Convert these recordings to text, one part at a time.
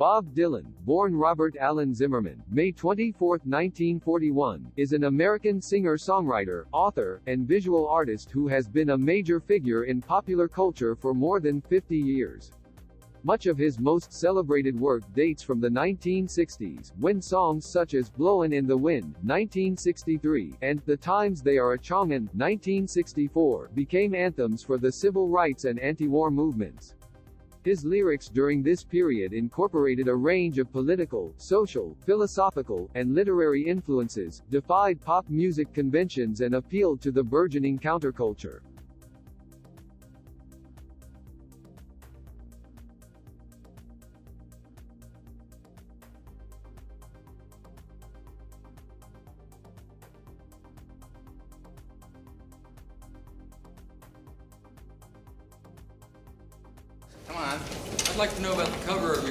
Bob Dylan, born Robert Allen Zimmerman, May 24, 1941, is an American singer-songwriter, author, and visual artist who has been a major figure in popular culture for more than 50 years. Much of his most celebrated work dates from the 1960s, when songs such as Blowin' in the Wind, 1963, and The Times They Are a-Changin, 1964, became anthems for the civil rights and anti-war movements. His lyrics during this period incorporated a range of political, social, philosophical, and literary influences, defied pop music conventions and appealed to the burgeoning counterculture. Come on. I'd like to know about the cover of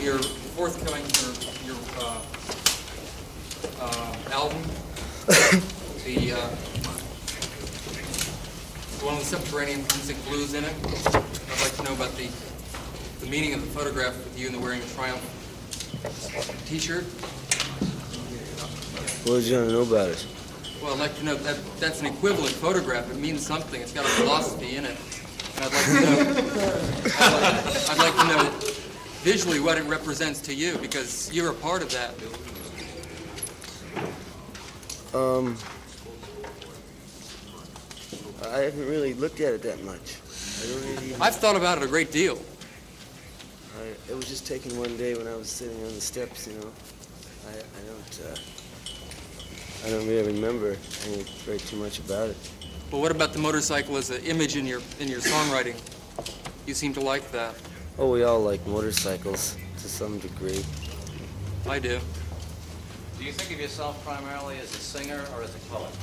your forthcoming album. The one with subterranean music blues in it. I'd like to know about the meaning of the photograph with you in the wearing a Triumph T-shirt. What would you want to know about it? Well, I'd like to know that's an equivalent photograph. It means something. It's got a philosophy in it. I'd like to know visually what it represents to you, because you're a part of that. I haven't really looked at it that much. I've thought about it a great deal. It was just taken one day when I was sitting on the steps, you know. I don't really remember very too much about it. Well, what about the motorcycle as an image in your songwriting? You seem to like that. Oh, we all like motorcycles to some degree. I do. Do you think of yourself primarily as a singer or as a poet?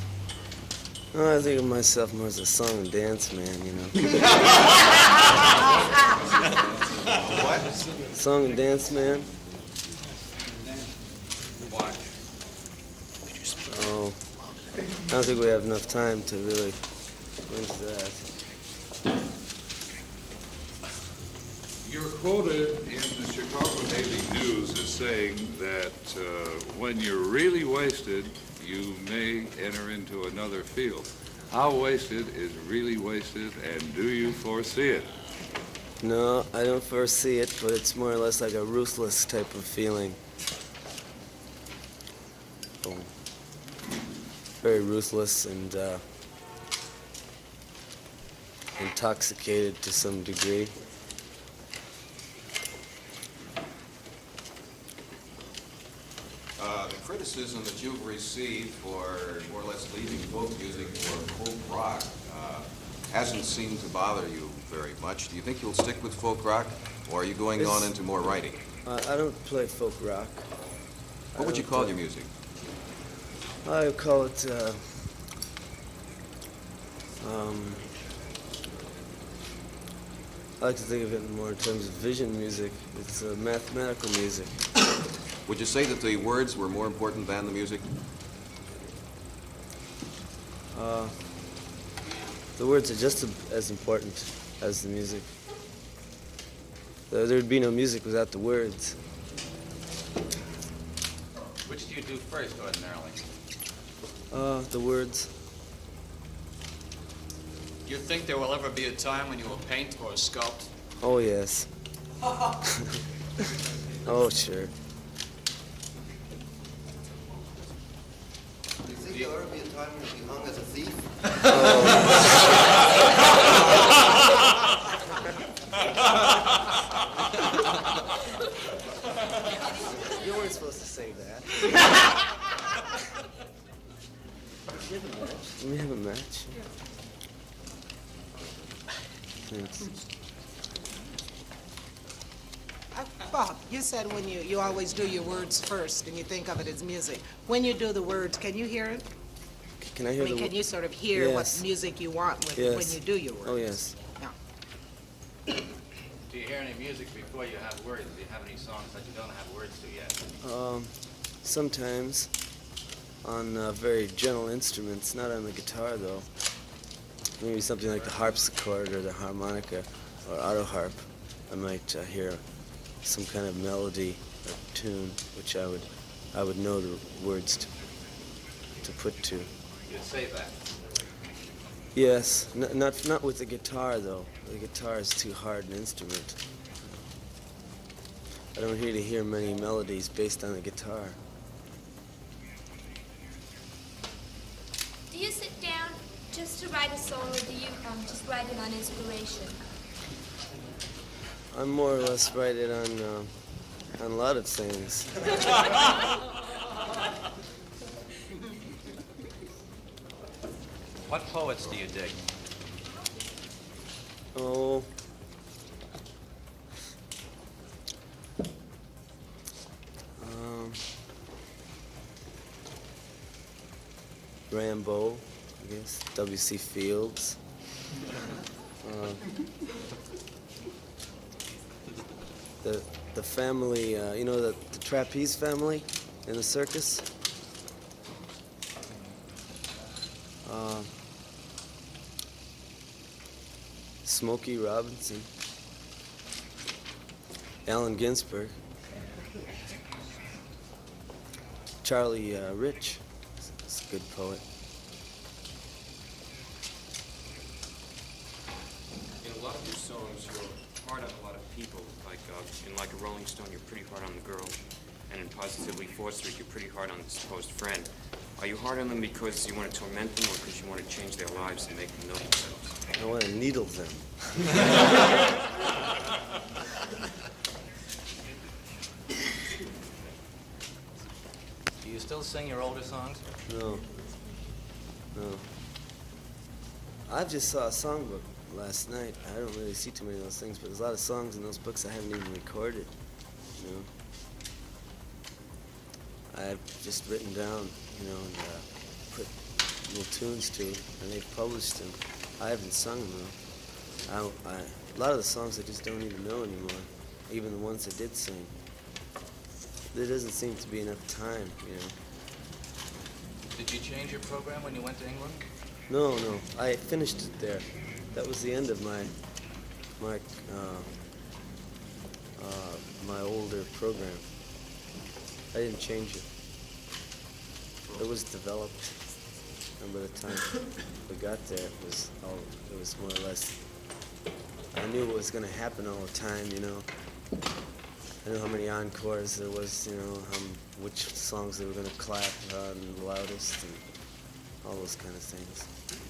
Oh, I think of myself more as a song and dance man, you know. What? Song and dance man. Why? Oh, I don't think we have enough time to really go into that. You're quoted in the Chicago Daily News as saying that when you're really wasted, you may enter into another field. How wasted is really wasted, and do you foresee it? No, I don't foresee it, but it's more or less like a ruthless type of feeling. Oh. Very ruthless and intoxicated to some degree. The criticism that you've received for more or less leaving folk music for folk rock hasn't seemed to bother you very much. Do you think you'll stick with folk rock, or are you going on into more writing? I don't play folk rock. What would you call your music? I would call it, I like to think of it more in terms of vision music. It's mathematical music. Would you say that the words were more important than the music? The words are just as important as the music. There'd be no music without the words. Which do you do first, ordinarily? The words. Do you think there will ever be a time when you will paint or sculpt? Oh, yes. Oh, sure. Do you think there'll ever be a time when you'll be hung as a thief? You weren't supposed to say that. Let me have a match. Thanks. Bob, you said when you always do your words first and you think of it as music. When you do the words, can you hear it? Can I hear can you sort of hear what music you want with when you do your words? Oh, yes. Yeah. Do you hear any music before you have words? Do you have any songs that you don't have words to yet? Sometimes on very gentle instruments, not on the guitar though. Maybe something like the harpsichord or the harmonica or auto harp. I might hear some kind of melody or tune, which I would know the words to put to. You'd say that. Yes, not with the guitar though. The guitar is too hard an instrument. I don't really hear many melodies based on the guitar. Do you sit down just to write a song, or do you just write it on inspiration? I more or less write it on a lot of things. What poets do you dig? Oh. Rambo, I guess. W.C. Fields. The family, you know, the trapeze family in the circus. Smokey Robinson, Allen Ginsberg, Charlie Rich is a good poet. In a lot of your songs, you're hard on a lot of people. Like a Rolling Stone, you're pretty hard on the girl. And in Positively Fostered, you're pretty hard on the supposed friend. Are you hard on them because you want to torment them, or because you want to change their lives and make them know themselves? I want to needle them. Do you still sing your older songs? No. I just saw a songbook last night. I don't really see too many of those things, but there's a lot of songs in those books I haven't even recorded, you know. I've just written down, you know, and put little tunes to, and they've published them. I haven't sung them though. A lot of the songs I just don't even know anymore, even the ones I did sing. There doesn't seem to be enough time, you know. Did you change your program when you went to England? No, I finished it there. That was the end of my older program. I didn't change it. It was developed, and by the time we got there, it was more or less. I knew what was going to happen all the time, you know. I knew how many encores there was, you know, which songs they were going to clap the loudest, and all those kind of things.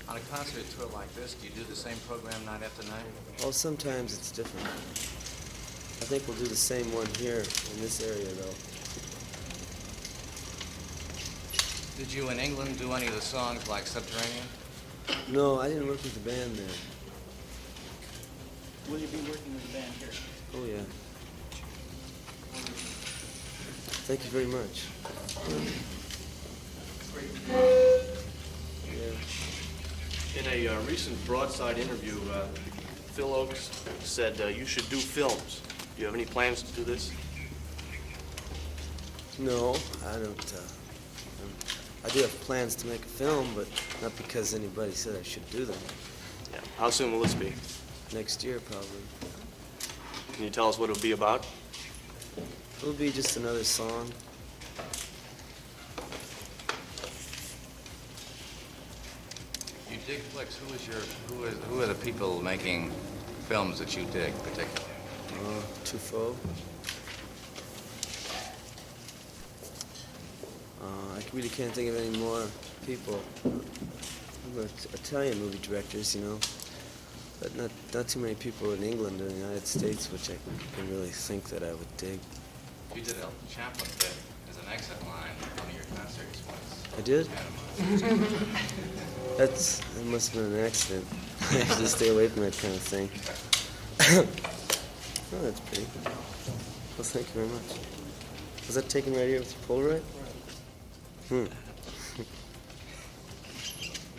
On a concert tour like this, do you do the same program night after night? Oh, sometimes it's different. I think we'll do the same one here in this area, though. Did you in England do any of the songs like Subterranean? No, I didn't work with the band there. Will you be working with the band here? Oh, yeah. Thank you very much. In a recent Broadside interview, Phil Oakes said you should do films. Do you have any plans to do this? No, I don't. I do have plans to make a film, but not because anybody said I should do them. Yeah. How soon will this be? Next year, probably. Can you tell us what it'll be about? It'll be just another song. You dig flicks. Who are the people making films that you dig particularly? Truffaut. I really can't think of any more people. Italian movie directors, you know, but not too many people in England or the United States, which I can really think that I would dig. You did a Chaplin bit as an exit line in one of your concerts once. I did? That must have been an accident. I have to stay away from that kind of thing. Oh, that's pretty. Well, thank you very much. Was that taken right here with your Polaroid?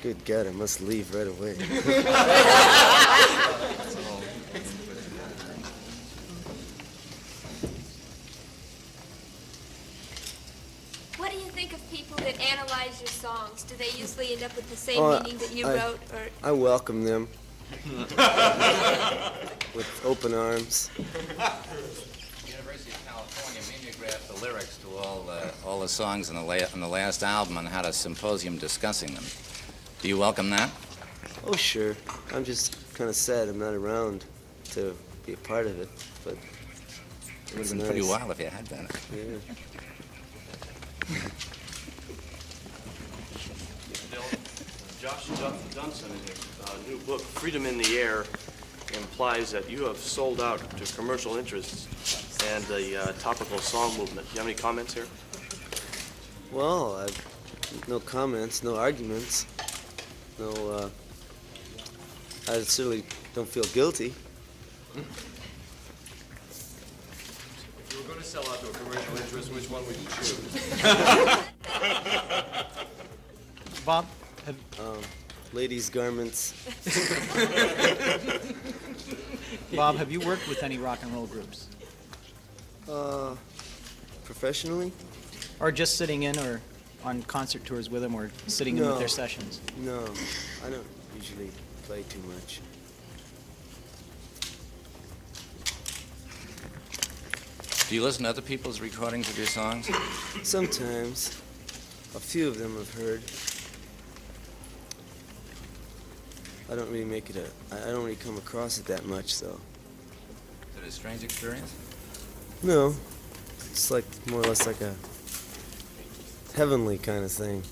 Good God, I must leave right away. What do you think of people that analyze your songs? Do they usually end up with the same meaning that you wrote, or? I welcome them with open arms. You had a very You mimeographed the lyrics to all the songs on the last album and had a symposium discussing them. Do you welcome that? Oh, sure. I'm just kind of sad I'm not around to be a part of it, but It would have been pretty nice. wild if you had done it. Yeah. Josh Dunson, in his new book, Freedom in the Air, implies that you have sold out to commercial interests and the topical song movement. Do you have any comments here? Well, no comments, no arguments, no, I certainly don't feel guilty. If you were going to sell out to a commercial interest, which one would you choose? Bob? Ladies' garments. Bob, have you worked with any rock and roll groups? Professionally? Or just sitting in or on concert tours with them or sitting in with No. their sessions? No, I don't usually play too much. Do you listen to other people's recordings of your songs? Sometimes. A few of them I've heard. I don't really make it I don't really come across it that much, though. Is it a strange experience? No. It's like more or less like a heavenly kind of thing.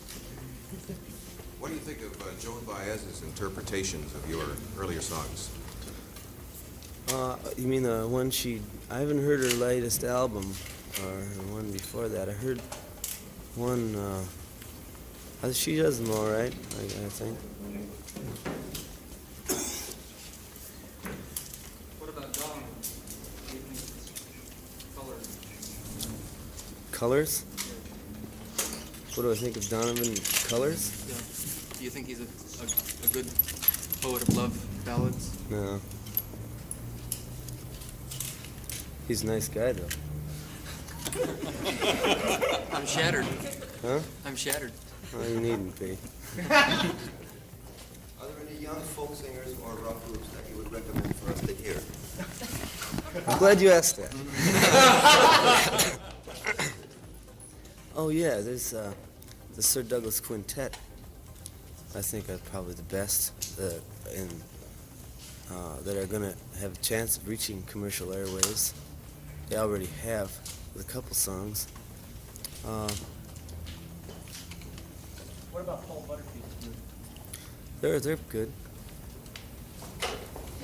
What do you think of Joan Baez's interpretations of your earlier songs? You mean the one I haven't heard her latest album, or the one before that. I heard one, she does them all right, I think. What about Dawn? Colors? What do I think of Donovan Colors? Yeah. Do you think he's a good poet of love ballads? No. He's a nice guy, though. I'm shattered. Huh? I'm shattered. Oh, you needn't be. Are there any young folk singers or rock groups that you would recommend for us to hear? I'm glad you asked that. Oh, yeah, there's the Sir Douglas Quintet. I think are probably the best that are going to have a chance of reaching commercial airwaves. They already have with a couple songs. What about Paul Butterfield's group? They're good.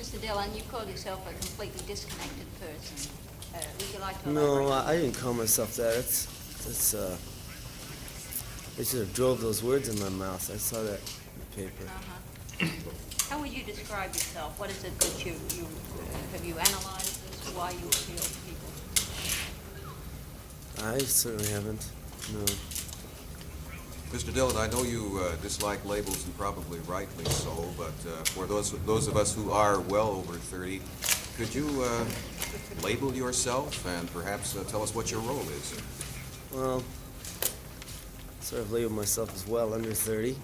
Mr. Dillon, you call yourself a completely disconnected person. Would you like to No, elaborate? I didn't call myself that. They should have drove those words in my mouth. I saw that in the paper. How would you describe yourself? What is it that you have you analyzed as to why you appeal to people? I certainly haven't. No. Mr. Dillon, I know you dislike labels, and probably rightly so, but for those of us who are well over 30, could you label yourself and perhaps tell us what your role is? Well, sort of label myself as well under 30.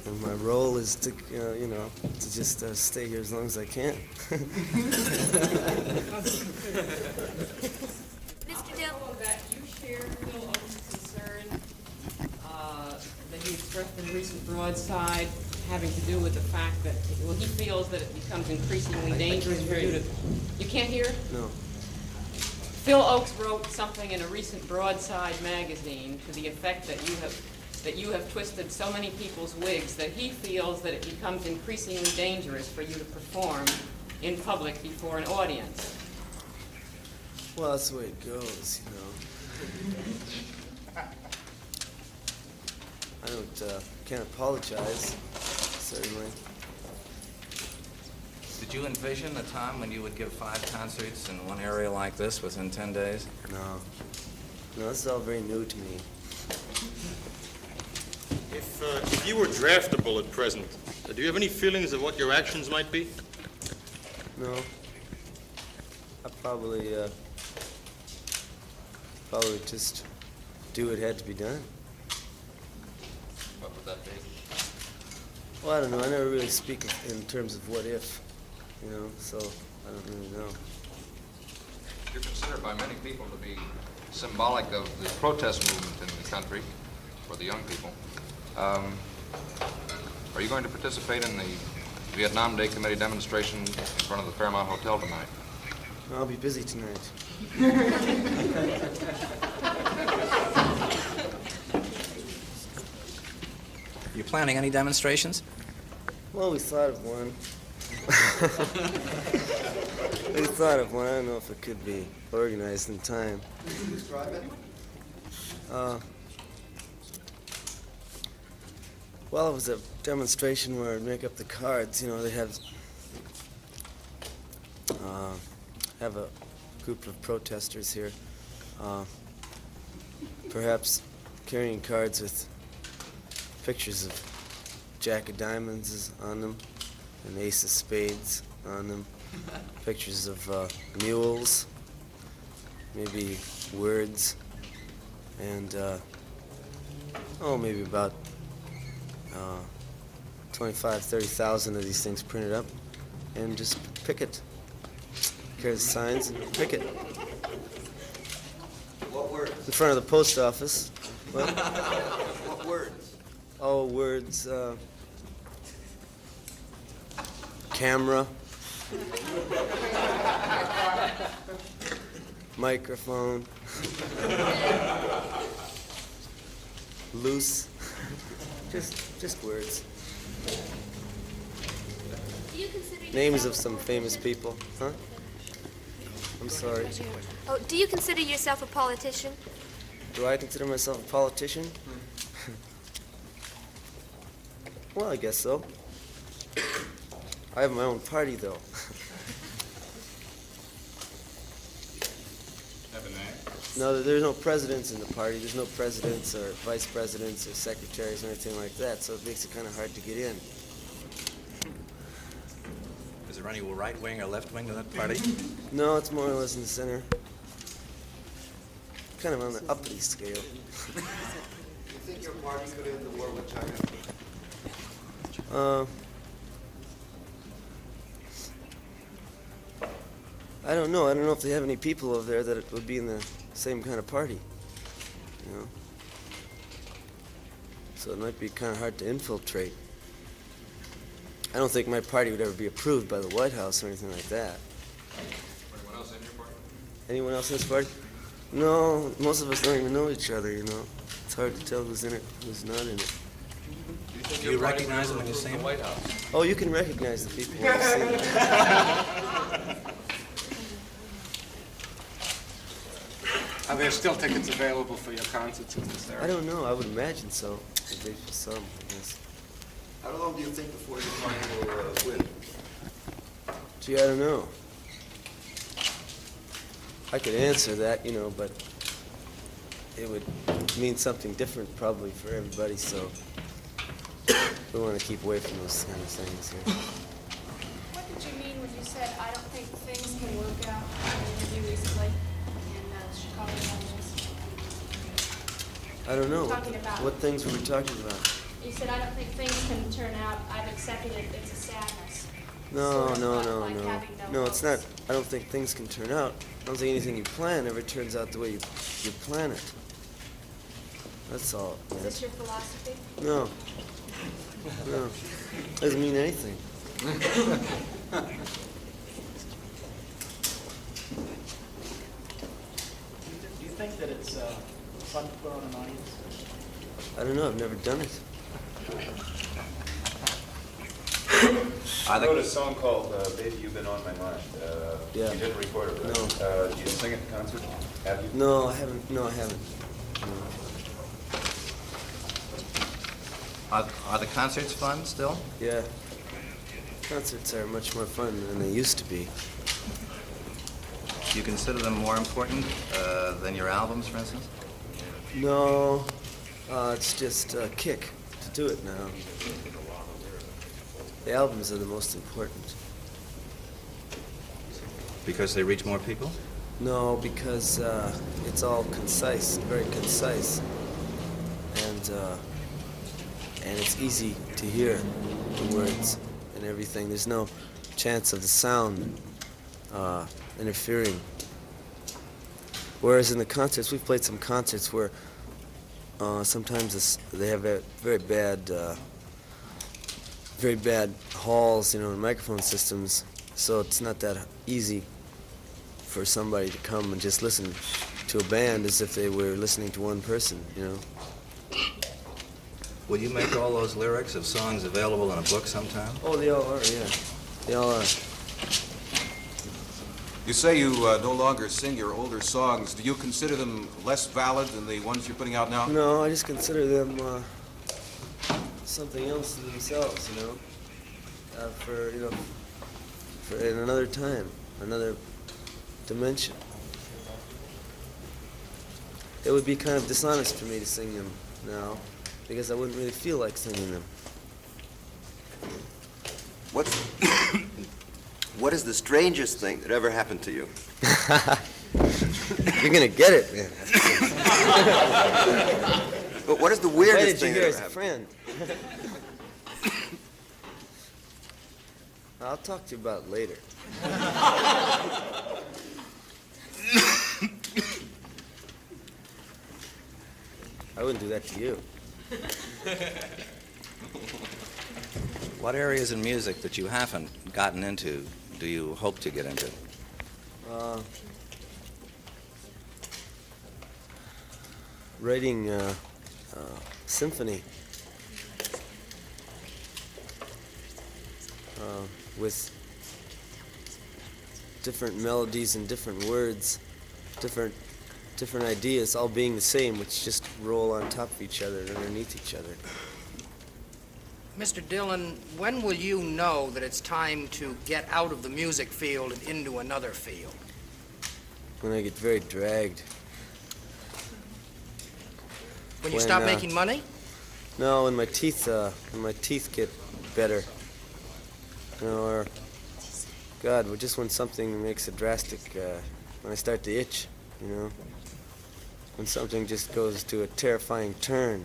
And my role is to, to just stay here as long as I can. Mr. Dillon, that you share Phil Oak's concern that he expressed in a recent broadside having to do with the fact that, well, he feels that it becomes increasingly dangerous for you to... You can't hear? No. Phil Oakes wrote something in a recent broadside magazine to the effect that you have twisted so many people's wigs that he feels that it becomes increasingly dangerous for you to perform in public before an audience. Well, that's the way it goes, I can't apologize, certainly. Did you envision a time when you would give 5 concerts in one area like this within 10 days? No. No, this is all very new to me. If you were draftable at present, do you have any feelings of what your actions might be? No. I probably just do what had to be done. What would that be? Well, I don't know. I never really speak in terms of what if, so I don't really know. You're considered by many people to be symbolic of the protest movement in the country for the young people. Are you going to participate in the Vietnam Day Committee demonstration in front of the Fairmont Hotel tonight? I'll be busy tonight. You planning any demonstrations? Well, we thought of one. We thought of one. I don't know if it could be organized in time. Can you describe it? Well, it was a demonstration where I'd make up the cards. You know, they have a group of protesters here, perhaps carrying cards with pictures of Jack of Diamonds on them, and Ace of Spades on them, pictures of mules, maybe words, and maybe about 30,000 of these things printed up, and just picket. Carry the signs and picket. What words? In front of the post office. What? What words? Oh, words. Camera. Microphone. Loose. Just words. Do you consider Names yourself of some famous people. Huh? I'm sorry. Oh, do you consider yourself a politician? Do I consider myself a politician? Well, I guess so. I have my own party, though. No, there's no presidents in the party. There's no presidents or vice presidents or secretaries or anything like that, so it makes it kind of hard to get in. Is there any right wing or left wing to that party? No, it's more or less in the center. Kind of on the uppity scale. Do you think your party could end the war with China? I don't know. I don't know if they have any people over there that would be in the same kind of party, you know. So it might be kind of hard to infiltrate. I don't think my party would ever be approved by the White House or anything like that. Anyone else in your party? Anyone else in this party? No, most of us don't even know each other, you know. It's hard to tell who's in it, who's not in it. Do you recognize them when you see them? White House. Oh, you can recognize the people when you see them. Are there still tickets available for your concerts in this I area? don't know. I would imagine so. Maybe for some, I guess. How long do you think before your party will win? Gee, I don't know. I could answer that, you know, but it would mean something different probably for everybody, so we want to keep away from those kind of things here. What did you mean when you said, I don't think things can work out in an interview recently in Chicago? I don't know. Talking about- What things were we talking about? You said, I don't think things can turn out, I've accepted it, it's a sadness. No, Sort of no, like no, having no. no No, it's hopes. not. I don't think things can turn out. I don't think anything you plan ever turns out the way you plan it. That's all. Is this your philosophy? No. No. Doesn't mean anything. Do you think that it's fun to put on an audience? I don't know. I've never done it. I wrote a song called Baby You've Been On My Mind. Yeah. You didn't record it, right? No. Do you sing it in concert? Have you? No, I haven't. No, I haven't. No. Are the concerts fun still? Yeah. Concerts are much more fun than they used to be. Do you consider them more important than your albums, for instance? No. It's just a kick to do it now. The albums are the most important. Because they reach more people? No, because it's all concise, very concise, and it's easy to hear the words and everything. There's no chance of the sound interfering. Whereas in the concerts, we've played some concerts where sometimes they have very bad halls, and microphone systems, so it's not that easy for somebody to come and just listen to a band as if they were listening to one person, Will you make all those lyrics of songs available in a book sometime? Oh, they all are, yeah. They all are. You say you no longer sing your older songs. Do you consider them less valid than the ones you're putting out now? No, I just consider them something else in themselves, for in another time, another dimension. It would be kind of dishonest for me to sing them now, because I wouldn't really feel like singing them. What is the strangest thing that ever happened to you? You're gonna get it, man. But what is the weirdest thing that that as ever a happened? friend? I'll talk to you about it later. I wouldn't do that to you. What areas in music that you haven't gotten into do you hope to get into? Writing symphony with different melodies and different words, different ideas, all being the same, which just roll on top of each other and underneath each other. Mr. Dillon, when will you know that it's time to get out of the music field and into another field? When I get very dragged. When you stop making money? No, when my teeth get better. Or, God, just when something makes a drastic, when I start to itch, when something just goes to a terrifying turn.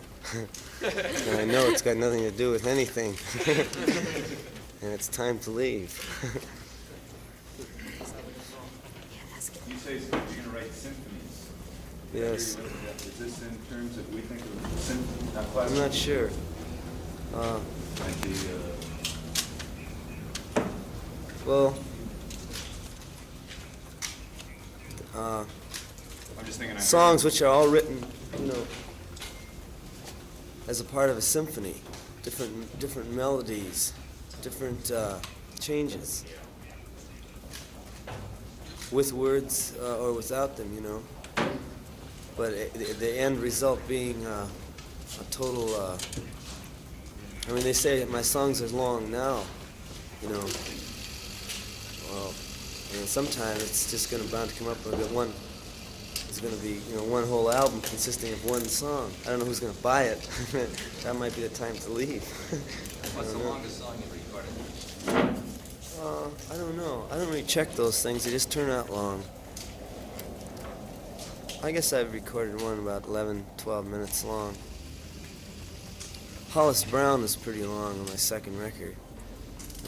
And I know it's got nothing to do with anything. And it's time to leave. You say you're going to write symphonies. Yes. Is this in terms that we think of symphony, not classical? I'm not sure. Well, I'm just thinking songs which are all written, as a part of a symphony, different melodies, different changes, with words or without them, But the end result being a total. They say my songs are long now, Well, sometime it's just bound to come up with one. It's going to be, one whole album consisting of one song. I don't know who's going to buy it. That might be the time to leave. What's the longest song you've recorded? I don't know. I don't really check those things. They just turn out long. I guess I've recorded one about 11, 12 minutes long. Hollis Brown was pretty long on my second record.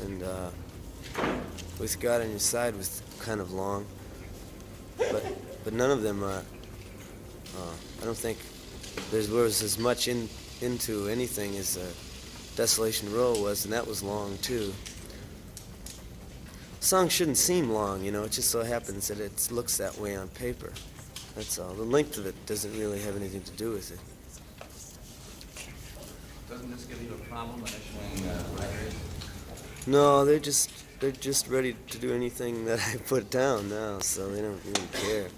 And With God on Your Side was kind of long. But none of them are, I don't think there was as much into anything as Desolation Row was, and that was long too. Songs shouldn't seem long, it just so happens that it looks that way on paper. That's all. The length of it doesn't really have anything to do with it. Doesn't this give you a problem issuing writers? No, they're just ready to do anything that I put down now, so they don't even care.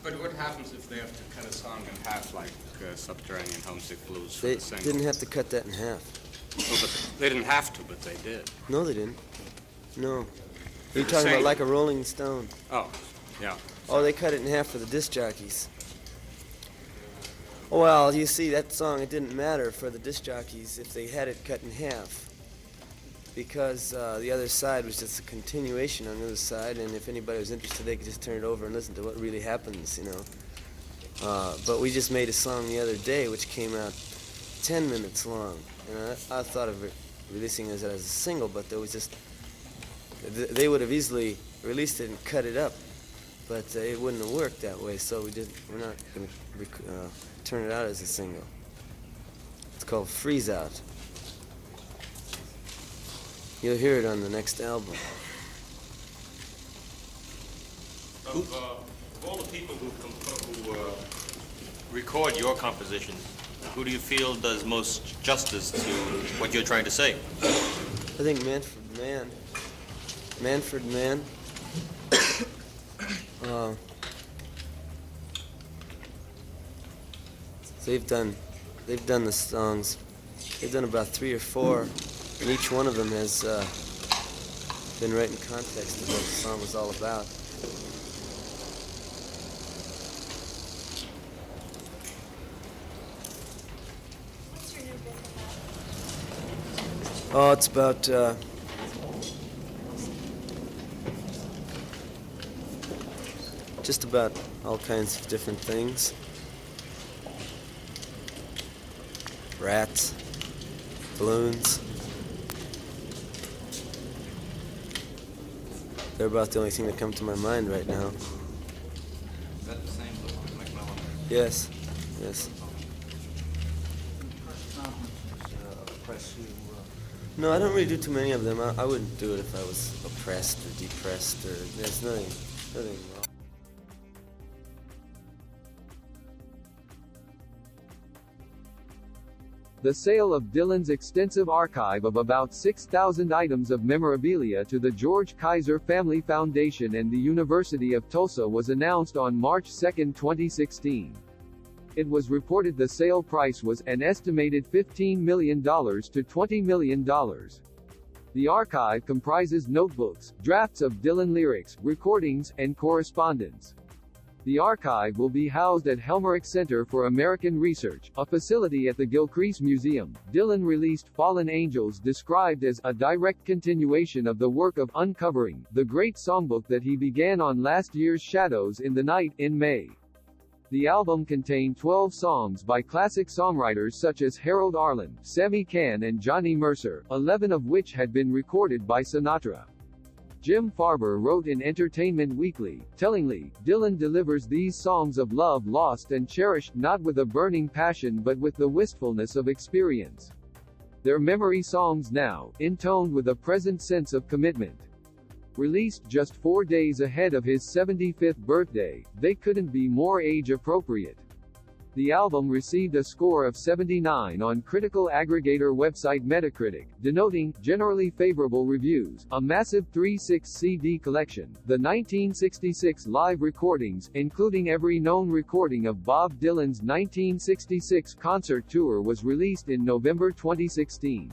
But what happens if they have to cut a song in half, like Subterranean Homesick Blues for They the single? didn't have to cut that in half. Oh, but they didn't have to, but they did. No, they didn't. No. They're You're the talking same. about like a Rolling Stone. Oh, yeah. Oh, they cut it in half for the disc jockeys. Well, you see, that song, it didn't matter for the disc jockeys if they had it cut in half, because the other side was just a continuation on the other side, and if anybody was interested, they could just turn it over and listen to what really happens, But we just made a song the other day which came out 10 minutes long, and I thought of releasing it as a single, but there was just they would have easily released it and cut it up, but it wouldn't have worked that way. So we're not going to turn it out as a single. It's called Freeze Out. You'll hear it on the next album. Of all the people who record your compositions, who do you feel does most justice to what you're trying to say? I think Manfred Mann. They've done the songs. They've done about 3 or 4, and each one of them has been right in context of what the song was all about. What's your new book about? Oh, it's about just about all kinds of different things. Rats, balloons. They're about the only thing that come to my mind right now. Is that the same book with Macmillan? Yes, yes. No, I don't really do too many of them. I wouldn't do it if I was oppressed or depressed or there's nothing wrong. The sale of Dylan's extensive archive of about 6,000 items of memorabilia to the George Kaiser Family Foundation and the University of Tulsa was announced on March 2, 2016. It was reported the sale price was an estimated $15 million to $20 million. The archive comprises notebooks, drafts of Dylan lyrics, recordings, and correspondence. The archive will be housed at Helmerich Center for American Research, a facility at the Gilcrease Museum. Dylan released Fallen Angels, described as a direct continuation of the work of Uncovering, the great songbook that he began on last year's Shadows in the Night, in May. The album contained 12 songs by classic songwriters such as Harold Arlen, Sammy Cahn and Johnny Mercer, 11 of which had been recorded by Sinatra. Jim Farber wrote in Entertainment Weekly, tellingly, Dylan delivers these songs of love lost and cherished not with a burning passion but with the wistfulness of experience. They're memory songs now, intoned with a present sense of commitment. Released just 4 days ahead of his 75th birthday, they couldn't be more age-appropriate. The album received a score of 79 on critical aggregator website Metacritic, denoting generally favorable reviews. A massive 3/6 CD collection, the 1966 live recordings, including every known recording of Bob Dylan's 1966 concert tour, was released in November 2016.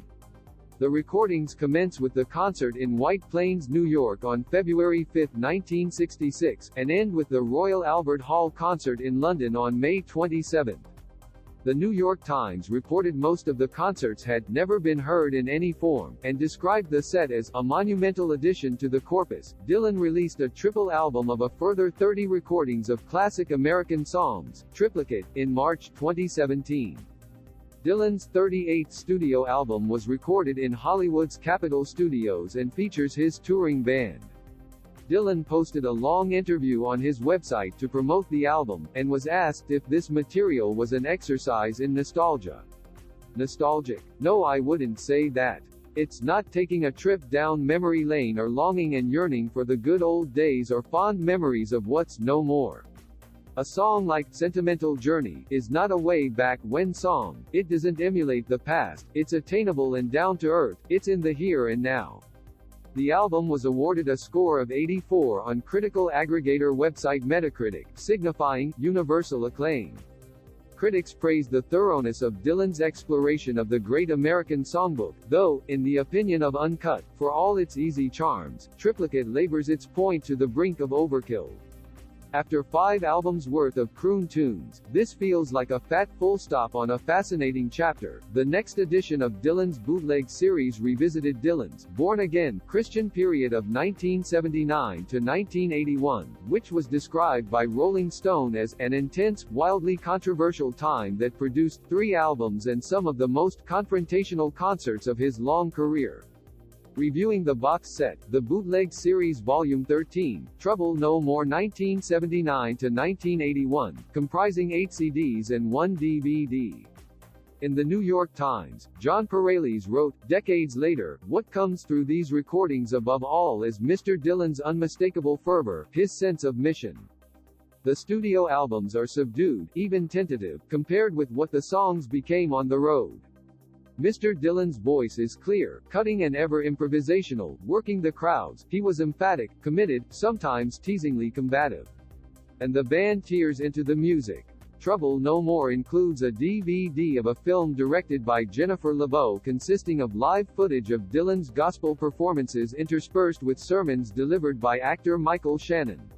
The recordings commence with the concert in White Plains, New York on February 5, 1966, and end with the Royal Albert Hall concert in London on May 27. The New York Times reported most of the concerts had never been heard in any form, and described the set as a monumental addition to the corpus. Dylan released a triple album of a further 30 recordings of classic American songs, Triplicate, in March 2017. Dylan's 38th studio album was recorded in Hollywood's Capitol Studios and features his touring band. Dylan posted a long interview on his website to promote the album, and was asked if this material was an exercise in nostalgia. Nostalgic? No, I wouldn't say that. It's not taking a trip down memory lane or longing and yearning for the good old days or fond memories of what's no more. A song like Sentimental Journey is not a way back when song. It doesn't emulate the past, it's attainable and down to earth, it's in the here and now. The album was awarded a score of 84 on critical aggregator website Metacritic, signifying universal acclaim. Critics praised the thoroughness of Dylan's exploration of the great American songbook, though, in the opinion of Uncut, for all its easy charms, Triplicate labors its point to the brink of overkill. After 5 albums worth of croon tunes, this feels like a fat full stop on a fascinating chapter. The next edition of Dylan's bootleg series revisited Dylan's Born Again Christian period of 1979 to 1981, which was described by Rolling Stone as an intense, wildly controversial time that produced 3 albums and some of the most confrontational concerts of his long career. Reviewing the box set, the Bootleg Series Volume 13, Trouble No More 1979 to 1981, comprising 8 CDs and 1 DVD. In the New York Times, John Pareles wrote, decades later, what comes through these recordings above all is Mr. Dylan's unmistakable fervor, his sense of mission. The studio albums are subdued, even tentative, compared with what the songs became on the road. Mr. Dylan's voice is clear, cutting and ever improvisational, working the crowds. He was emphatic, committed, sometimes teasingly combative. And the band tears into the music. Trouble No More includes a DVD of a film directed by Jennifer LeBeau consisting of live footage of Dylan's gospel performances interspersed with sermons delivered by actor Michael Shannon.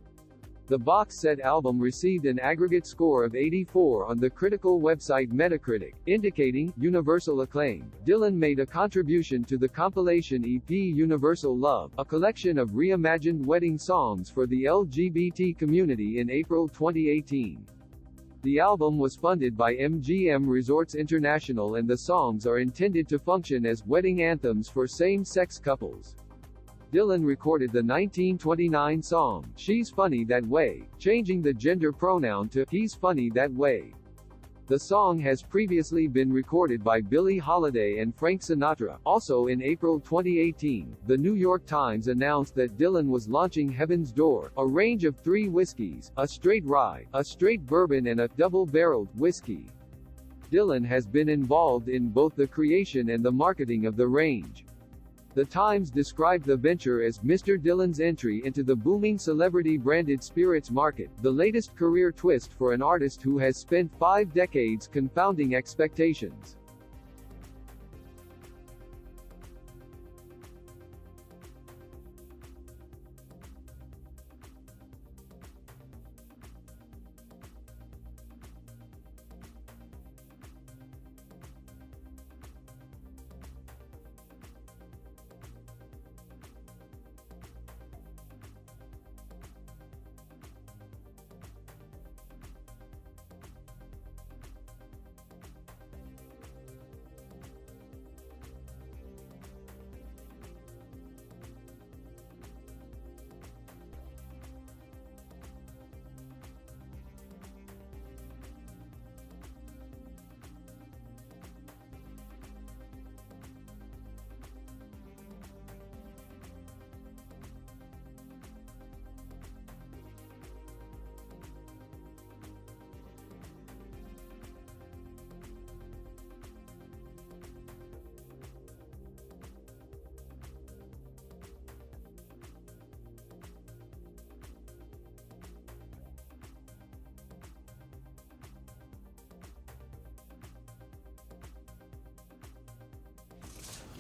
The box set album received an aggregate score of 84 on the critical website Metacritic, indicating universal acclaim. Dylan made a contribution to the compilation EP Universal Love, a collection of reimagined wedding songs for the LGBT community in April 2018. The album was funded by MGM Resorts International and the songs are intended to function as wedding anthems for same-sex couples. Dylan recorded the 1929 song, She's Funny That Way, changing the gender pronoun to He's Funny That Way. The song has previously been recorded by Billie Holiday and Frank Sinatra. Also in April 2018, the New York Times announced that Dylan was launching Heaven's Door, a range of 3 whiskeys, a straight rye, a straight bourbon and a double-barreled whiskey. Dylan has been involved in both the creation and the marketing of the range. The Times described the venture as Mr. Dylan's entry into the booming celebrity-branded spirits market, the latest career twist for an artist who has spent 5 decades confounding expectations.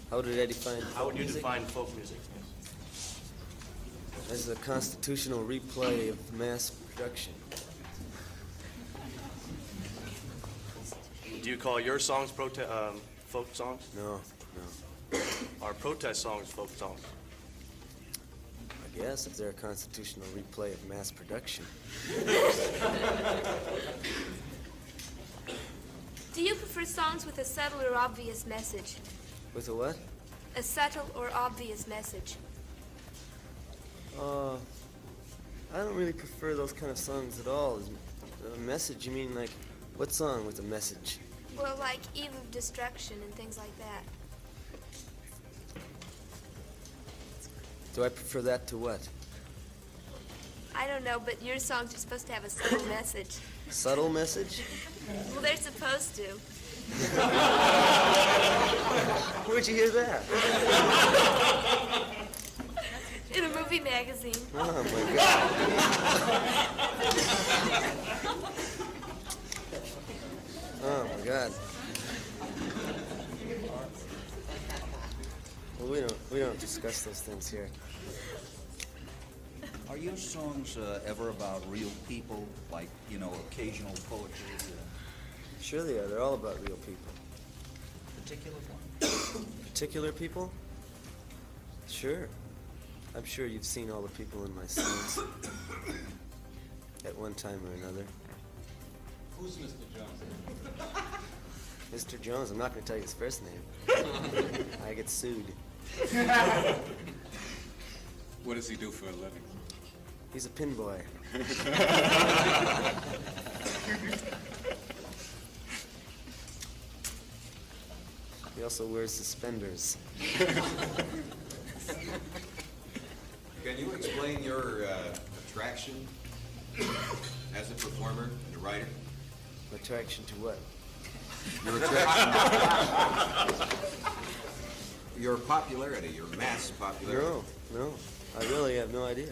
How would I define How would you music? define folk music? As a constitutional replay of mass production. Do you call your songs folk songs? No. Are protest songs folk songs? I guess if they're a constitutional replay of mass production. Do you prefer songs with a subtle or obvious message? With a what? A subtle or obvious message. I don't really prefer those kind of songs at all. A message, you mean like, what song with a message? Well, like Eve of Destruction and things like that. Do I prefer that to what? I don't know, but your songs are supposed to have a subtle message. Subtle message? Well, they're supposed to. Where'd you hear that? In a movie magazine. Oh, my God. Oh, my God. Well, we don't discuss those things here. Are your songs ever about real people, like, occasional poetry? Sure they are. They're all about real people. Particular one? Particular people? Sure. I'm sure you've seen all the people in my songs at one time or another. Who's Mr. Jones? Mr. Jones, I'm not going to tell you his first name. I get sued. What does he do for a living? He's a pin boy. He also wears suspenders. Can you explain your attraction as a performer and a writer? Attraction to what? Your attraction. Your popularity, your mass popularity. No, I really have no idea.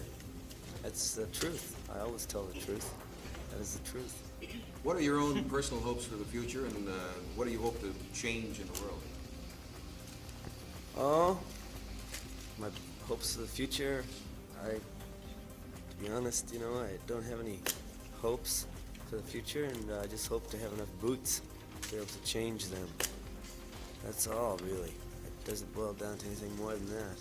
That's the truth. I always tell the truth. That is the truth. What are your own personal hopes for the future, and what do you hope to change in the world? Oh, my hopes for the future, to be honest, you know, I don't have any hopes for the future, and I just hope to have enough boots to be able to change them. That's all, really. It doesn't boil down to anything more than that.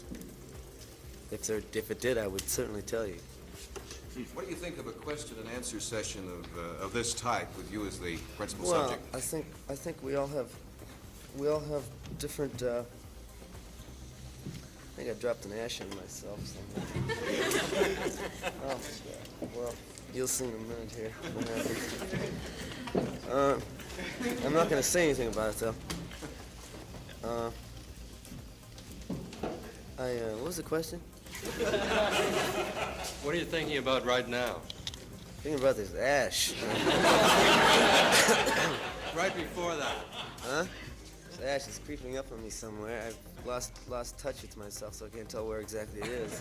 If it did, I would certainly tell you. What do you think of a question and answer session of this type with you as the principal Well, subject? I think we all have different. I think I dropped an ash on myself somewhere. Oh, well, you'll see in a minute here what happens. I'm not going to say anything about it, though. What was the question? What are you thinking about right now? Thinking about this ash. Right before that. Huh? This ash is creeping up on me somewhere. I've lost touch with myself, so I can't tell where exactly it is.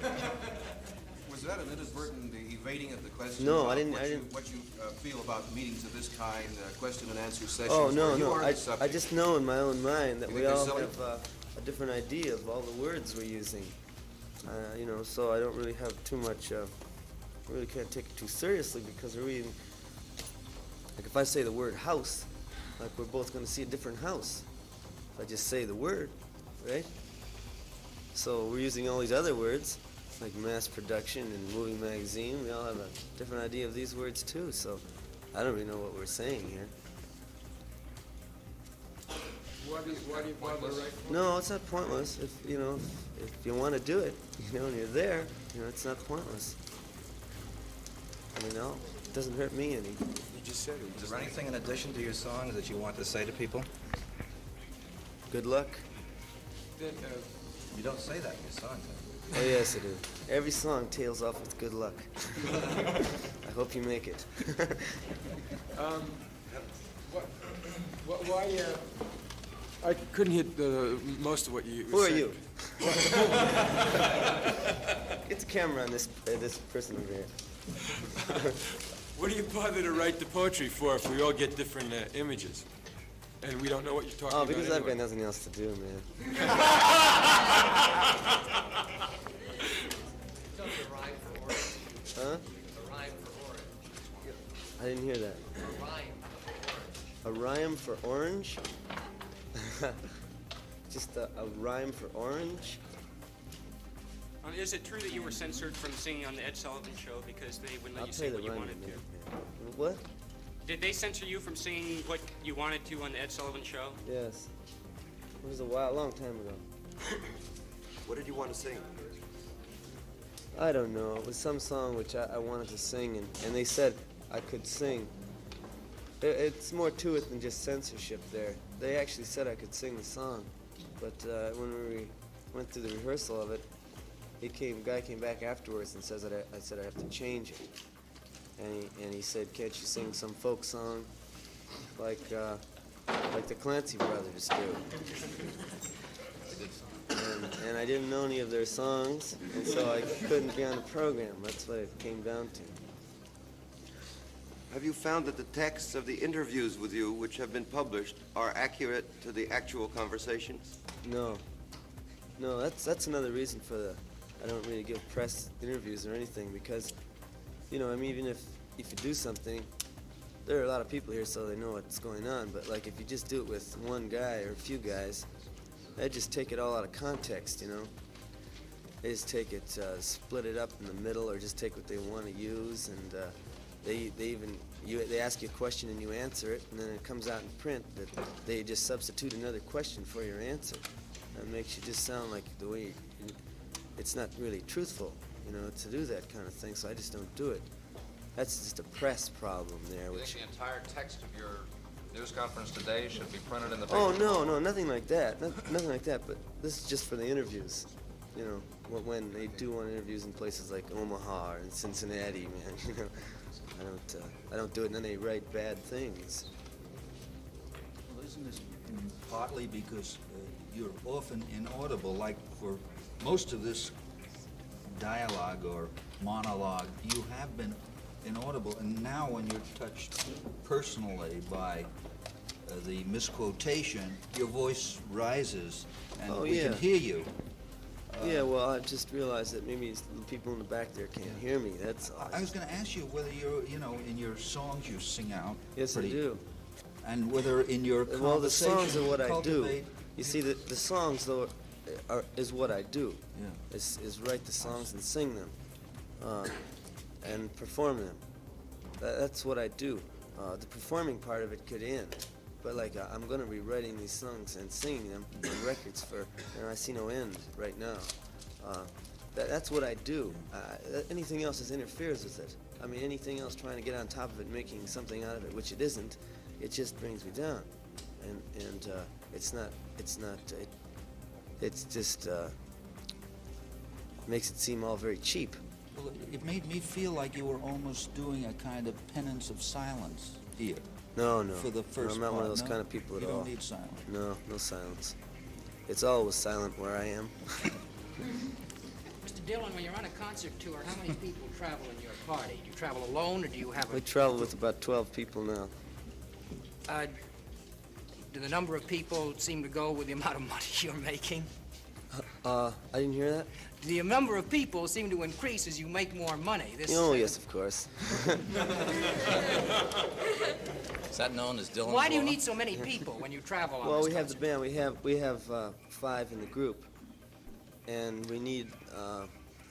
Was that an inadvertent evading of the question? No, about I didn't. What you feel about meetings of this kind, question and answer sessions? Oh, no, where you no. are the I subject? just know in my own mind that You we think they're all silly? have a different idea of all the words we're using. You know, so I don't really have too much. Really can't take it too seriously because we're reading. Like if I say the word house, like we're both going to see a different house. If I just say the word, right? So we're using all these other words, like mass production and movie magazine. We all have a different idea of these words too. So I don't really know what we're saying here. Why do you bother to write? No, it's not pointless. If you know, if you want to do it, you know, and you're there, you know, it's not pointless. I mean, no, it doesn't hurt me any. You just said it. Is there anything in addition to your songs that you want to say to people? Good luck. Then, You don't say that in your songs. Oh yes, I do. Every song tails off with good luck. I hope you make it. why? I couldn't hit most of what you. Who are said. you? Get the camera on this person over here. What do you bother to write the poetry for if we all get different images? And we don't know what you're talking about. Oh, because I've got anyway? nothing else to do, man. Huh? A rhyme for orange. I didn't hear that. A rhyme for orange. A rhyme for orange? Just a rhyme for orange? Is it true that you were censored from singing on the Ed Sullivan Show because they wouldn't let I'll you play sing the what you rhyme in a wanted to? minute. What? Did they censor you from singing what you wanted to on the Ed Sullivan Show? Yes. It was a long time ago. What did you want to sing? I don't know. It was some song which I wanted to sing, and they said I could sing. It's more to it than just censorship there. They actually said I could sing the song, but when we went through the rehearsal of it, guy came back afterwards and says that I said I have to change it. And he said, can't you sing some folk song like the Clancy brothers do? And I didn't know any of their songs, and so I couldn't be on the program. That's what it came down to. Have you found that the texts of the interviews with you, which have been published, are accurate to the actual conversations? No, that's another reason for I don't really give press interviews or anything, because, you know, I mean, even if you do something, there are a lot of people here so they know what's going on, but like if you just do it with one guy or a few guys, they just take it all out of context, you know? They just take it, split it up in the middle, or just take what they want to use, and they ask you a question and you answer it, and then it comes out in print that they just substitute another question for your answer. That makes you just sound like the way it's not really truthful, you know, to do that kind of thing, so I just don't do it. That's just a press problem there. You think the entire text of your news conference today should be printed in the paper? Oh, no, nothing like that. Nothing like that, but this is just for the interviews. You know, when they do want interviews in places like Omaha or in Cincinnati, man, you know, I don't do it, and then they write bad things. Well, isn't this partly because you're often inaudible, like for most of this dialogue or monologue, you have been inaudible, and now when you're touched personally by the misquotation, your voice rises, and we can hear you. Yeah, well, I just realized that maybe the people in the back there can't hear me, that's all. I was going to ask you whether you're, you know, in your songs you sing out. Yes, I do. And whether in your conversation well, the songs are what I do. cultivate- You see, the songs, though, is what I do. Yeah. Is write the songs and sing them, and perform them. That's what I do. The performing part of it could end, but like I'm going to be writing these songs and singing them on records for, and I see no end right now. That's what I do. Anything else just interferes with it. I mean, anything else trying to get on top of it, making something out of it, which it isn't, it just brings me down, and it's just makes it seem all very cheap. Well, it made me feel like you were almost doing a kind of penance of silence here. No. For the first I'm not one of part, those no? kind of people at all. You don't need silence. No silence. It's always silent where I am. Mr. Dillon, when you're on a concert tour, how many people travel in your party? Do you travel alone, or do you have We travel with about 12 people now. Do the number of people seem to go with the amount of money you're making? I didn't hear that? The number of people seem to increase as you make more money. Yes, of course. Is that known as Dylan's Why do you Law? need so many people when you travel on Well, this we have the concert? band. We have 5 in the group, and we need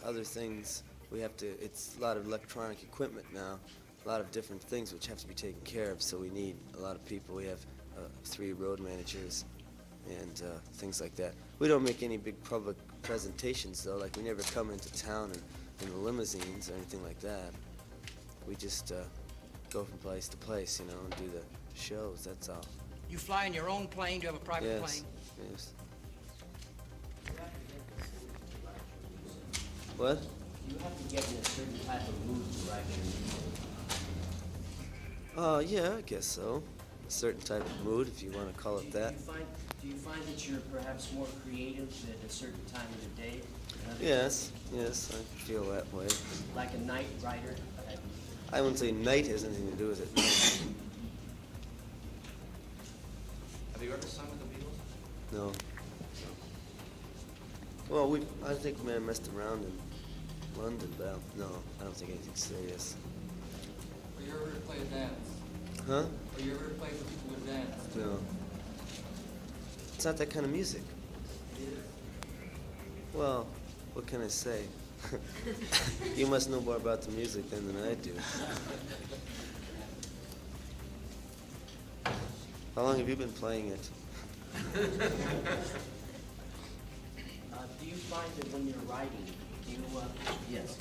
other things. We have to. It's a lot of electronic equipment now, a lot of different things which have to be taken care of. So we need a lot of people. We have 3 road managers and things like that. We don't make any big public presentations though. Like we never come into town in the limousines or anything like that. We just go from place to place, you know, and do the shows. That's all. You fly in your own plane? Do you have a private plane? Yes. What? You have to get in a certain type of mood to write your music. Yeah, I guess so. A certain type of mood, if you want to call it that. Do you find that you're perhaps more creative at a certain time of the day? Yes, I feel that way. Like a night writer? I wouldn't say night has anything to do with it. Have you ever sung with the Beatles? No. Well, I think we may have messed around in London, but no, I don't think anything serious. Were you ever to play a dance? Huh? Were you ever to play for people to dance? No. It's not that kind of music. Well, what can I say? You must know more about the music than I do. How long have you been playing it? Do you find that when you're writing, yes.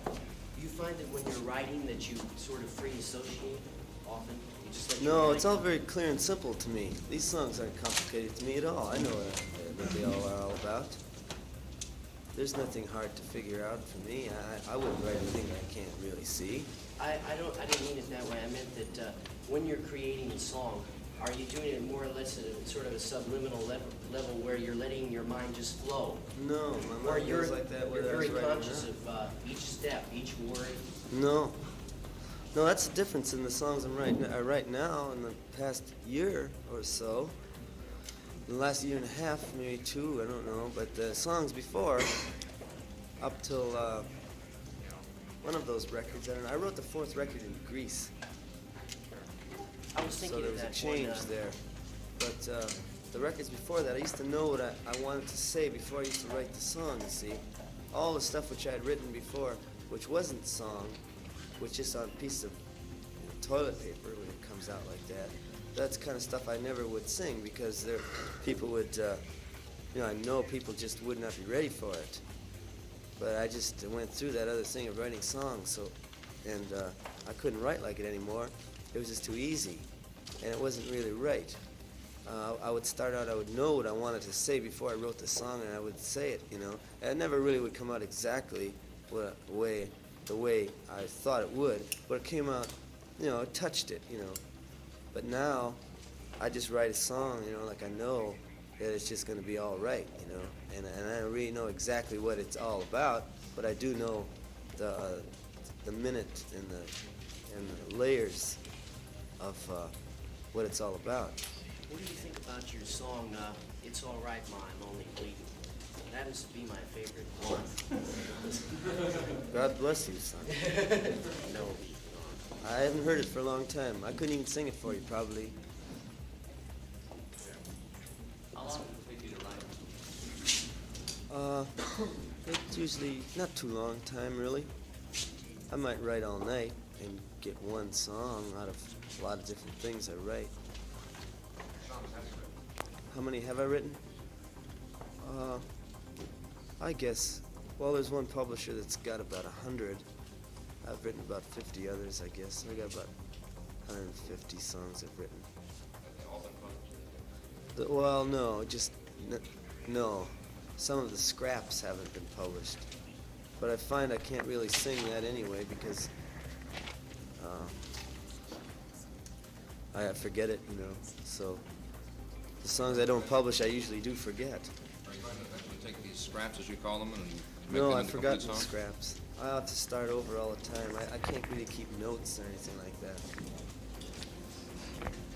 Do you find that when you're writing that you sort of free associate often? You just let your No, mind it's all very clear and simple to me. These songs aren't complicated to me at all. I know what they all are all about. There's nothing hard to figure out for me. I wouldn't write anything I can't really see. I didn't mean it that way. I meant that when you're creating a song, are you doing it more or less at a sort of a subliminal level where you're letting your mind just flow? No, my mind goes like that. You're whether I was very writing or conscious not. of each step, each word. No, that's the difference in the songs I write now in the past year or so. In the last year and a half, maybe 2, I don't know. But the songs before, up till one of those records, I wrote the 4th record in Greece. I was thinking So there of was a that change one, there. But the records before that, I used to know what I wanted to say before I used to write the song, you see. All the stuff which I had written before, which wasn't song, which is on a piece of toilet paper when it comes out like that, that's kind of stuff I never would sing because people would you know, I know people just would not be ready for it. But I just went through that other thing of writing songs, so, and I couldn't write like it anymore. It was just too easy, and it wasn't really right. I would start out, I would know what I wanted to say before I wrote the song, and I would say it, you know. And it never really would come out exactly the way I thought it would, but it came out, you know, it touched it, you know. But now, I just write a song, you know, like I know that it's just going to be all right, you know. And I don't really know exactly what it's all about, but I do know the minute and the layers of what it's all about. What do you think about your song, It's All Right, Ma, I'm Only Bleeding? That happens to be my favorite one. God bless you, son. No. I haven't heard it for a long time. I couldn't even sing it for you, probably. How long does it take you to write? It's usually not too long time, really. I might write all night and get one song out of a lot of different things I write. How many have I written? I guess, well, there's one publisher that's got about 100. I've written about 50 others, I guess. I got about 150 songs I've written. Well, no, no. Some of the scraps haven't been published. But I find I can't really sing that anyway because I forget it, you know. So the songs I don't publish, I usually do forget. Are you going to eventually take these scraps, as you call them, and make No, them I've into forgotten complete the songs? scraps. I have to start over all the time. I can't really keep notes or anything like that.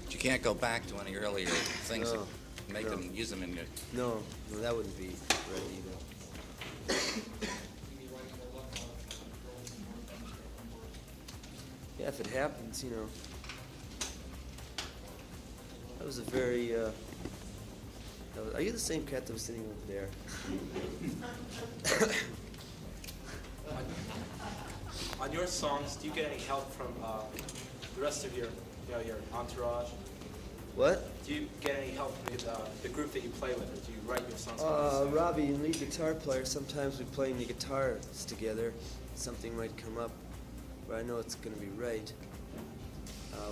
But you can't go back to any earlier things No, and make them, use them in your... No, that wouldn't be right either. Yeah, if it happens, you know. That was a very, are you the same cat that was sitting over there? On your songs, do you get any help from the rest of your entourage? What? Do you get any help from the group that you play with, or do you write your songs? Robbie, lead guitar player, sometimes we play the guitars together. Something might come up where I know it's going to be right.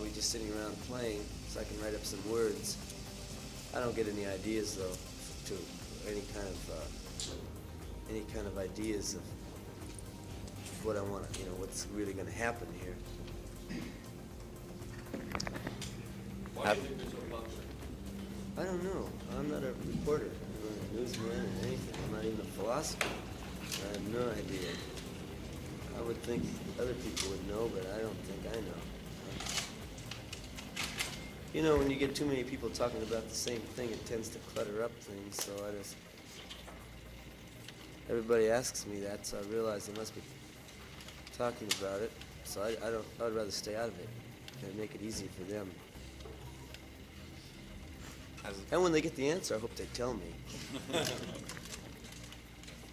We just sitting around playing, so I can write up some words. I don't get any ideas, though, to any kind of ideas of what I want, you know, what's really going to happen here. Why do you think there's no publisher? I don't know. I'm not a reporter. I'm not a newsman or anything. I'm not even a philosopher. I have no idea. I would think other people would know, but I don't think I know. You know, when you get too many people talking about the same thing, it tends to clutter up things, so I just... Everybody asks me that, so I realize they must be talking about it, so I'd rather stay out of it and make it easy for them. And when they get the answer, I hope they tell me.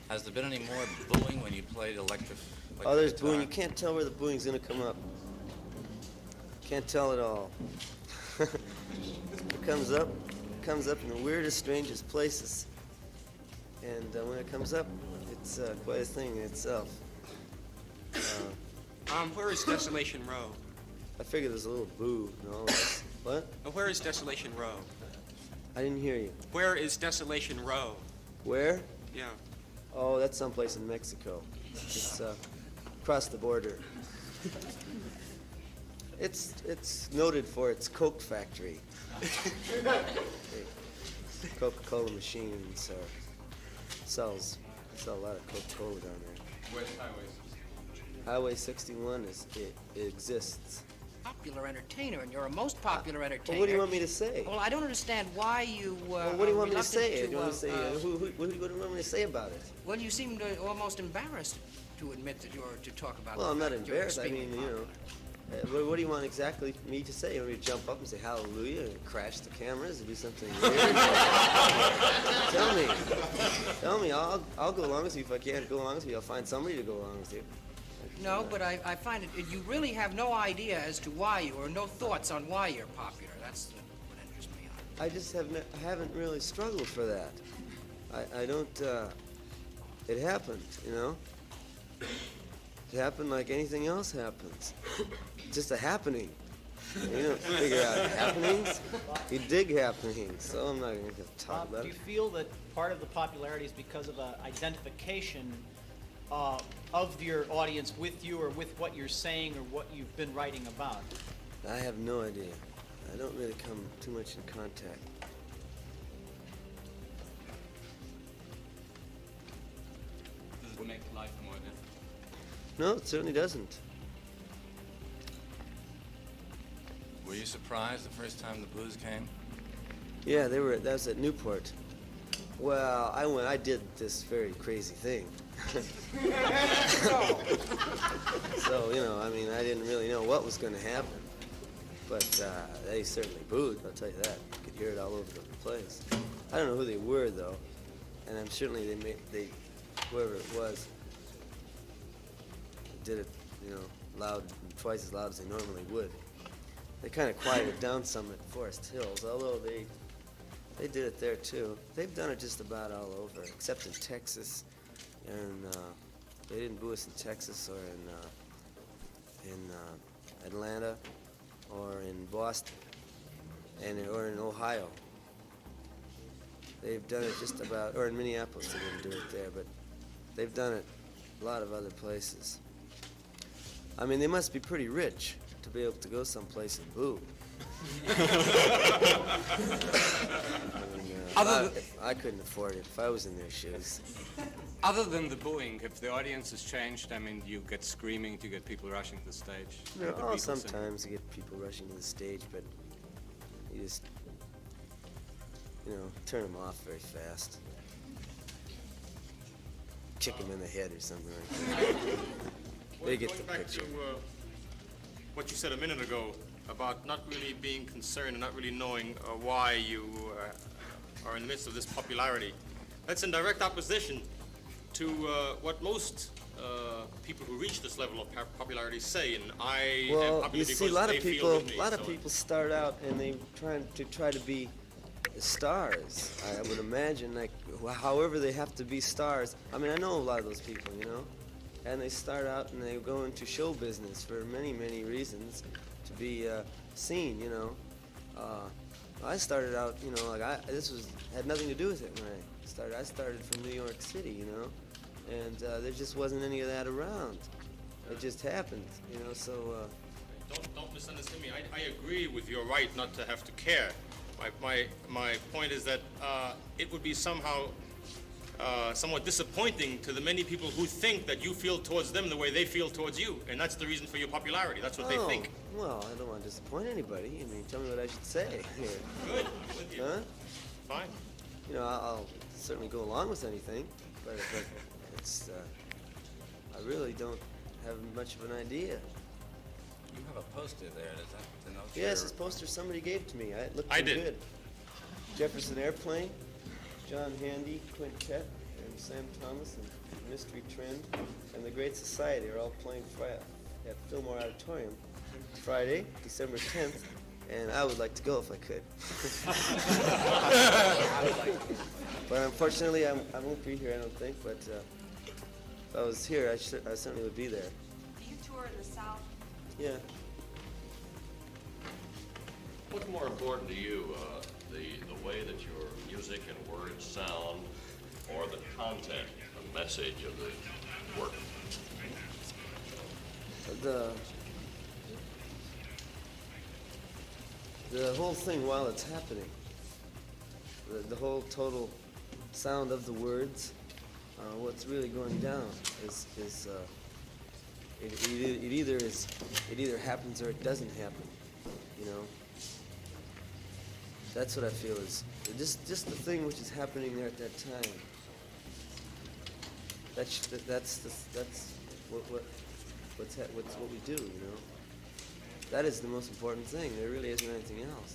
Has there been any more booing when you played electric Oh, there's guitar? booing. You can't tell where the booing's going to come up. Can't tell at all. It comes up in the weirdest, strangest places. And when it comes up, it's quite a thing in itself. Where is Desolation Row? I figure there's a little boo and all this. What? Where is Desolation Row? I didn't hear you. Where is Desolation Row? Where? Yeah. Oh, that's someplace in Mexico. It's across the border. It's noted for its Coke factory. Coca-Cola machines sell a lot of Coca-Cola down there. Where's Highway 61? Highway 61 it exists. Popular entertainer, and you're a most popular entertainer. Well, what do you want me to say? Well, I don't understand why you. Well, what do you want me to say? reluctant Do you want me to say? What do you want me to say about it? Well, you seem almost embarrassed to admit that you're to talk about. Well, the I'm not fact that you're embarrassed. I extremely mean, you know. What do you want exactly me to say? You want me to jump up and say hallelujah and crash the cameras and do something weird? Tell me. I'll go along with you. If I can't go along with you, I'll find somebody to go along with you. No, but I find it, you really have no idea as to why you, or no thoughts on why you're popular. That's what interests me. I just haven't really struggled for that. I don't, it happened, you know? It happened like anything else happens. Just a happening. You don't figure out happenings. You dig happenings, so I'm not going to talk about Do you it. feel that part of the popularity is because of identification of your audience with you or with what you're saying or what you've been writing about? I have no idea. I don't really come too much in contact. Does it make life more difficult? No, it certainly doesn't. Were you surprised the first time the blues came? Yeah, that was at Newport. Well, I did this very crazy thing. So, you know, I mean, I didn't really know what was going to happen. But they certainly booed, I'll tell you that. You could hear it all over the place. I don't know who they were, though. And I'm certainly whoever it was, did it, you know, loud, twice as loud as they normally would. They kind of quieted down some at Forest Hills, although they did it there too. They've done it just about all over, except in Texas, and they didn't boo us in Texas or in Atlanta or in Boston or in Ohio. They've done it just about, or in Minneapolis. They didn't do it there, but they've done it a lot of other places. I mean, they must be pretty rich to be able to go someplace and boo. I couldn't afford it if I was in their shoes. Other than the booing, if the audience has changed, I mean, you get screaming, do you get people rushing to the stage? No, The Beatles sing. sometimes you get people rushing to the stage, but you just, you know, turn them off very fast. Kick them in the head or something like that. They get the Going back picture. to what you said a minute ago about not really being concerned and not really knowing why you are in the midst of this popularity. That's in direct opposition to what most people who reach this level of popularity say. And I am Well, popular you see, because a lot they of feel people, with me, so- people start out and they try to be stars. I would imagine, like, however they have to be stars. I mean, I know a lot of those people, you know, and they start out and they go into show business for many, many reasons to be seen, you know. I started out, you know, like had nothing to do with it when I started. I started from New York City, you know, and there just wasn't any of that around. It just happened, you know. So Don't misunderstand me. I agree with your right not to have to care. My point is that it would be somehow somewhat disappointing to the many people who think that you feel towards them the way they feel towards you, and that's the reason for your popularity. That's what they think. Well, I don't want to disappoint anybody. I mean, tell me what I should say here. Good. With you. Huh? Fine. You know, I'll certainly go along with anything, but it's I really don't have much of an idea. You have a poster there. Does that denote Yes, your- this poster somebody gave to me. It looked I pretty did. good. Jefferson Airplane, John Handy Quintet, and Sam Thomas, and Mystery Trend, and the Great Society are all playing at Fillmore Auditorium Friday, December 10th, and I would like to go if I could. But unfortunately, I won't be here, I don't think, but if I was here, I certainly would be there. Do you tour in the South? Yeah. What's more important to you, the way that your music and words sound, or the content, the message of the work? The whole thing while it's happening, the whole total sound of the words, what's really going down is it either happens or it doesn't happen, you know. That's what I feel is just the thing which is happening there at that time. That's what we do, you know. That is the most important thing. There really isn't anything else.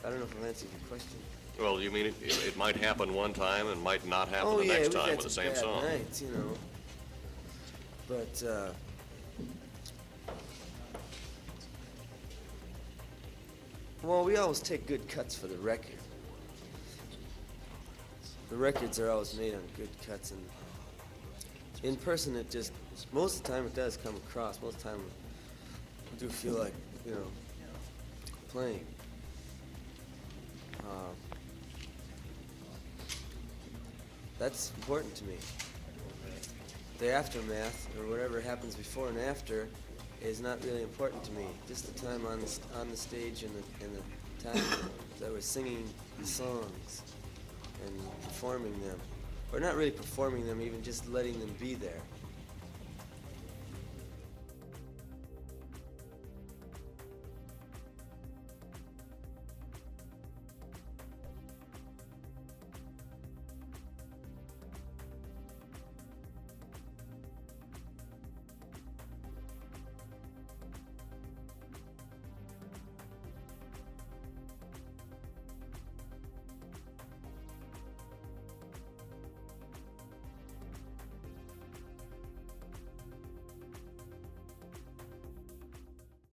I don't know if I've answered your question. Well, you mean it might happen one time and might not happen Oh the yeah, next we've time had with the some same bad song? nights, you know. But well, we always take good cuts for the record. the records are always made on good cuts, and in person it just, most of the time it does come across. Most of the time I do feel like, you know, playing. That's important to me. The aftermath, or whatever happens before and after, is not really important to me. Just the time on the stage and the time that we're singing the songs and performing them. Or not really performing them, even just letting them be there.